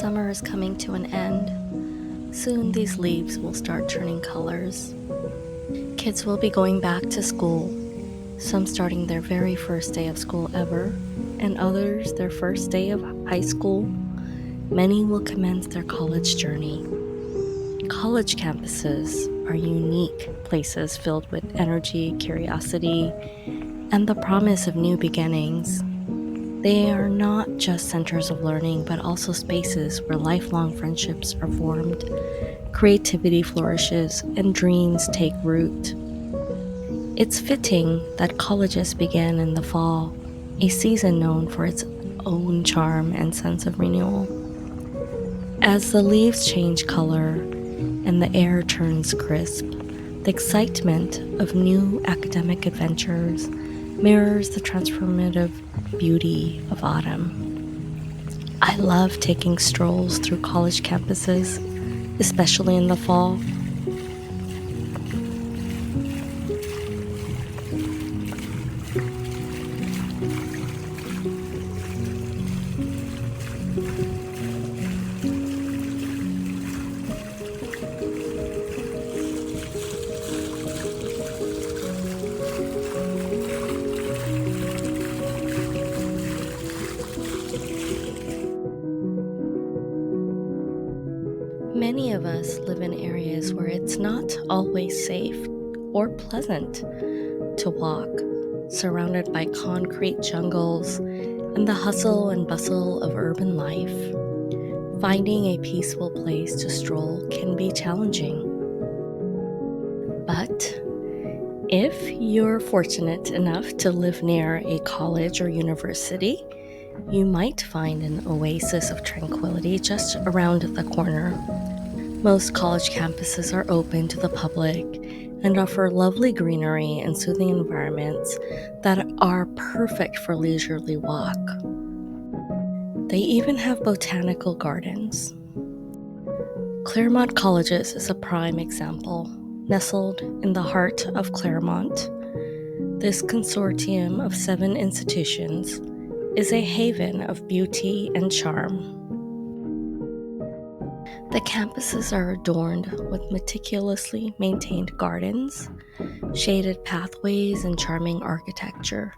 Summer is coming to an end. Soon these leaves will start turning colors. Kids will be going back to school, some starting their very first day of school ever, and others their first day of high school. Many will commence their college journey. College campuses are unique places filled with energy, curiosity, and the promise of new beginnings. They are not just centers of learning, but also spaces where lifelong friendships are formed, creativity flourishes, and dreams take root. It's fitting that colleges begin in the fall, a season known for its own charm and sense of renewal. As the leaves change color and the air turns crisp, the excitement of new academic adventures mirrors the transformative beauty of autumn. I love taking strolls through college campuses, especially in the fall. Many of us live in areas where it's not always safe or pleasant to walk, surrounded by concrete jungles and the hustle and bustle of urban life. Finding a peaceful place to stroll can be challenging. But if you're fortunate enough to live near a college or university, you might find an oasis of tranquility just around the corner. Most college campuses are open to the public and offer lovely greenery and soothing environments that are perfect for leisurely walk. They even have botanical gardens. Claremont Colleges is a prime example. Nestled in the heart of Claremont, this consortium of 7 institutions is a haven of beauty and charm. The campuses are adorned with meticulously maintained gardens, shaded pathways, and charming architecture,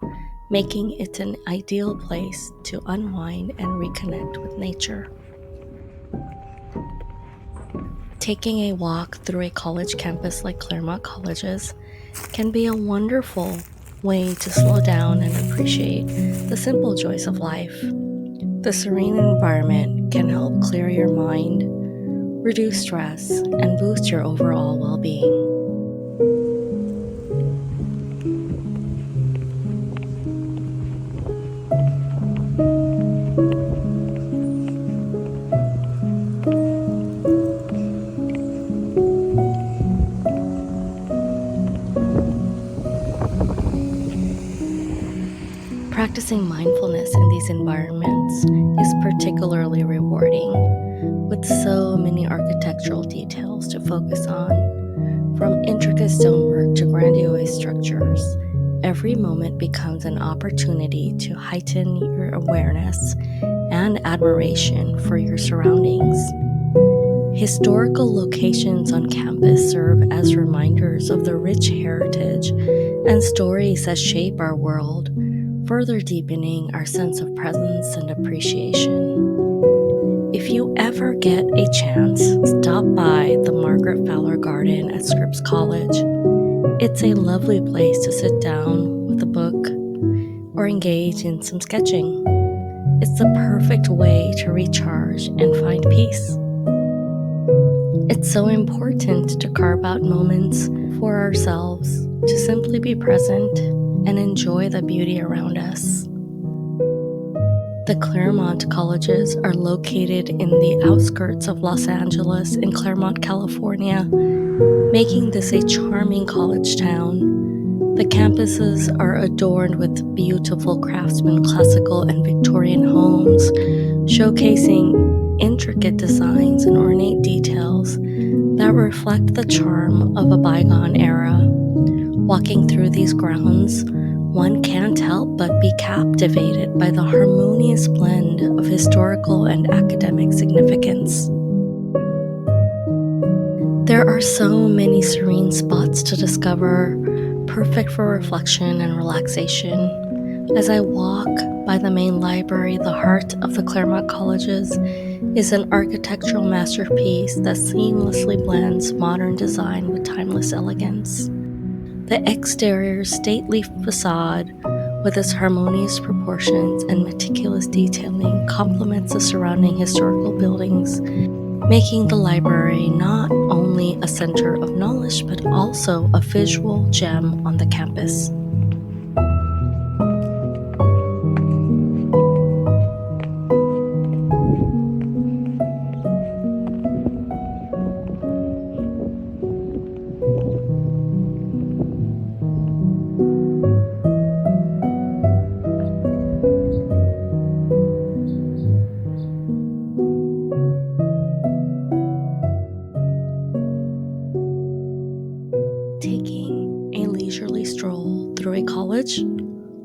making it an ideal place to unwind and reconnect with nature. Taking a walk through a college campus like Claremont Colleges can be a wonderful way to slow down and appreciate the simple joys of life. The serene environment can help clear your mind, reduce stress, and boost your overall well-being. Practicing mindfulness in these environments is particularly rewarding, with so many architectural details to focus on. From intricate stonework to grandiose structures, every moment becomes an opportunity to heighten your awareness and admiration for your surroundings. Historical locations on campus serve as reminders of the rich heritage and stories that shape our world, further deepening our sense of presence and appreciation. If you ever get a chance, stop by the Margaret Fowler Garden at Scripps College. It's a lovely place to sit down with a book or engage in some sketching. It's the perfect way to recharge and find peace. It's so important to carve out moments for ourselves to simply be present and enjoy the beauty around us. The Claremont Colleges are located in the outskirts of Los Angeles in Claremont, California, making this a charming college town. The campuses are adorned with beautiful craftsman classical and Victorian homes, showcasing intricate designs and ornate details that reflect the charm of a bygone era. Walking through these grounds one can't help but be captivated by the harmonious blend of historical and academic significance. There are so many serene spots to discover, perfect for reflection and relaxation. As I walk by the main library, the heart of the Claremont Colleges is an architectural masterpiece that seamlessly blends modern design with timeless elegance. The exterior's stately facade, with its harmonious proportions and meticulous detailing, complements the surrounding historical buildings, making the library not only a center of knowledge but also a visual gem on the campus. Taking a leisurely stroll through a college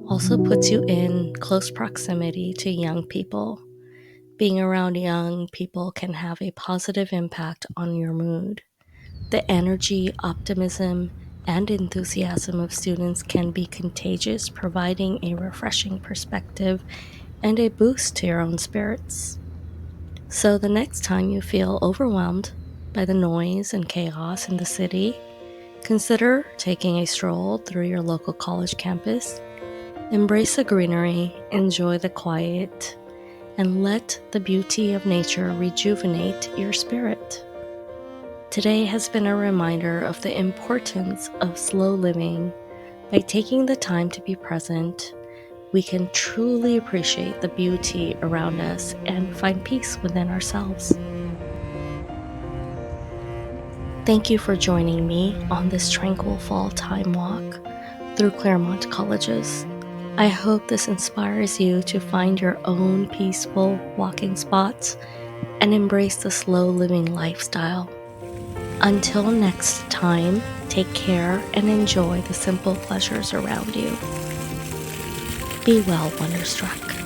also puts you in close proximity to young people. Being around young people can have a positive impact on your mood. The energy, optimism, and enthusiasm of students can be contagious, providing a refreshing perspective and a boost to your own spirits. So, the next time you feel overwhelmed by the noise and chaos in the city, consider taking a stroll through your local college campus. Embrace the greenery, enjoy the quiet, and let the beauty of nature rejuvenate your spirit. Today has been a reminder of the importance of slow living. By taking the time to be present, we can truly appreciate the beauty around us and find peace within ourselves. Thank you for joining me on this tranquil fall time walk through Claremont Colleges. I hope this inspires you to find your own peaceful walking spots and embrace the slow living lifestyle. Until next time, take care and enjoy the simple pleasures around you. Be well, Wonderstruck.